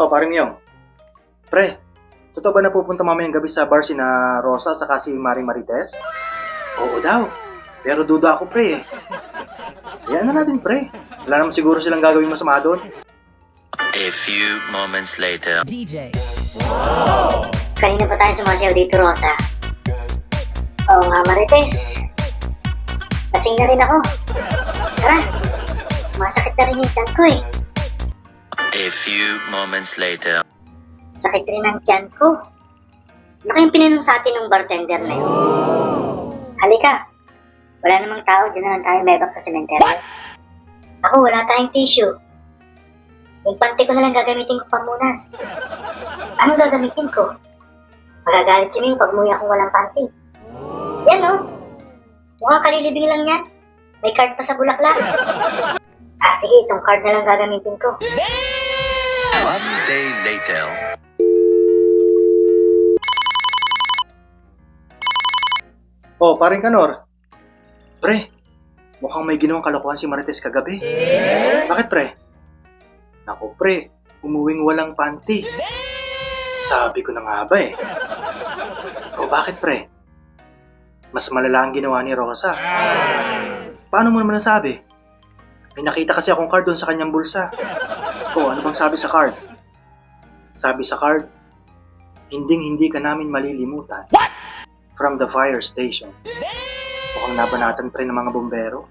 O, paring Yong. Pre, totoo ba na pupunta mamayang gabi sa bar si na Rosa saka si Maring Marites? Oo daw. Pero duda ako, pre. Hayaan na natin, pre. Wala naman siguro silang gagawin masama doon. A few moments later. DJ. Kanina pa tayo sumasayaw dito, Rosa. Oo nga, Marites. Lasing na rin ako. Tara, sumasakit na rin yung tiyan ko eh. A few moments later. Sakit rin ang tiyan ko. Ano kayong pinanong sa atin ng bartender na yun? Halika. Wala namang tao, dyan na lang tayo bebak sa sementeryo. Ako, wala tayong tissue. Yung panty ko na lang gagamitin ko pamunas. Anong gagamitin ko? Magagalit si Ming pag umuwi akong walang panty. Yan o. Mukhang kalilibing lang yan. May card pa sa bulaklak. Sige, itong card na lang gagamitin ko. One day later. O, paring Kanor. Pre, mukhang may ginawang kalokohan si Marites kagabi. Bakit, pre? Naku, pre, umuwing walang panty. Sabi ko na nga ba eh. O bakit, pre? Mas malala ang ginawa ni Rosa. Paano mo naman nasabi? May nakita kasi akong card doon sa kanyang bulsa. O, ano bang sabi sa card? Sabi sa card, hindi ka namin malilimutan. From the fire station. Mukhang nabanatan pre ng mga bombero.